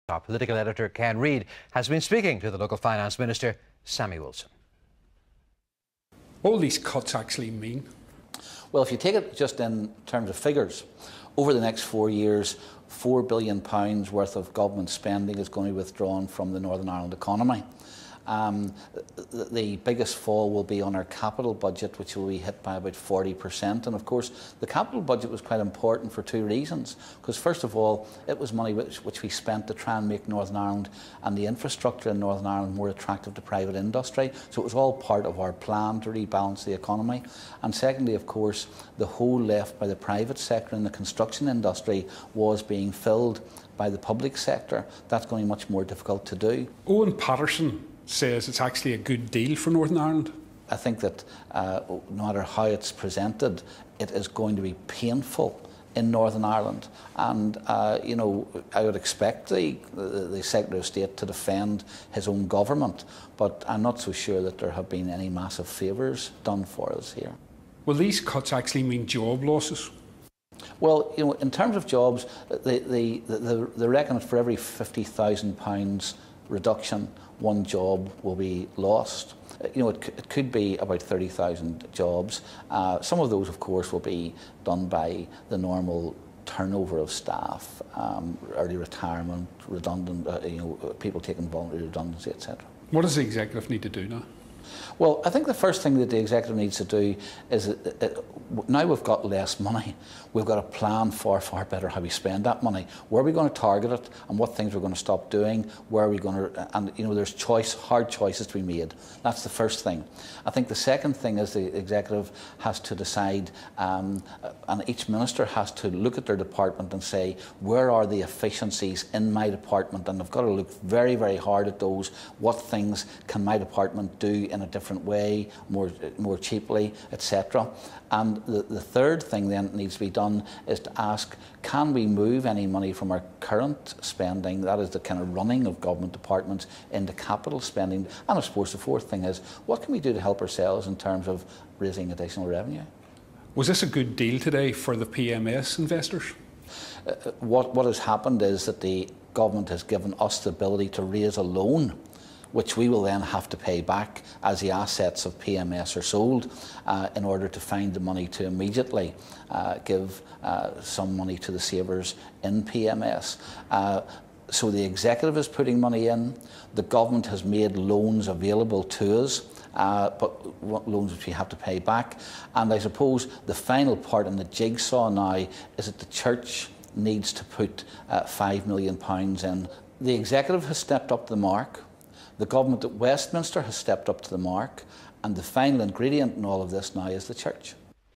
Our political editor Ken Reid has been speaking to the local finance minister, Sammy Wilson. What will these cuts actually mean? Well, if you take it just in terms of figures, over the next 4 years, £4 billion worth of government spending is going to be withdrawn from the Northern Ireland economy. The biggest fall will be on our capital budget, which will be hit by about 40%. And of course, the capital budget was quite important for two reasons. Because first of all, it was money which we spent to try and make Northern Ireland and the infrastructure in Northern Ireland more attractive to private industry. So it was all part of our plan to rebalance the economy. And secondly, of course, the hole left by the private sector in the construction industry was being filled by the public sector. That's going to be much more difficult to do. Owen Patterson says it's actually a good deal for Northern Ireland. I think that no matter how it's presented, it is going to be painful in Northern Ireland. And, you know, I would expect the Secretary of State to defend his own government, but I'm not so sure that there have been any massive favours done for us here. Will these cuts actually mean job losses? Well, you know, in terms of jobs, they reckon that for every £50,000 reduction, one job will be lost. You know, it could be about 30,000 jobs. Some of those, of course, will be done by the normal turnover of staff, early retirement, redundant, you know, people taking voluntary redundancy, etc. What does the executive need to do now? Well, I think the first thing that the executive needs to do is now we've got less money, we've got to plan far better how we spend that money. Where are we going to target it, and what things we're going to stop doing? Where are we going to? And you know, there's hard choices to be made. That's the first thing. I think the second thing is the executive has to decide, and each minister has to look at their department and say, where are the efficiencies in my department? And they've got to look very hard at those. What things can my department do in a different way, more cheaply, etc. And the third thing then that needs to be done is to ask, can we move any money from our current spending, that is the kind of running of government departments, into capital spending? And of course the fourth thing is, what can we do to help ourselves in terms of raising additional revenue? Was this a good deal today for the PMS investors? What has happened is that the government has given us the ability to raise a loan, which we will then have to pay back as the assets of PMS are sold, in order to find the money to immediately give some money to the savers in PMS. So the executive is putting money in, the government has made loans available to us, but loans which we have to pay back. And I suppose the final part in the jigsaw now is that the church needs to put £5 million in. The executive has stepped up to the mark. The government at Westminster has stepped up to the mark, and the final ingredient in all of this now is the church.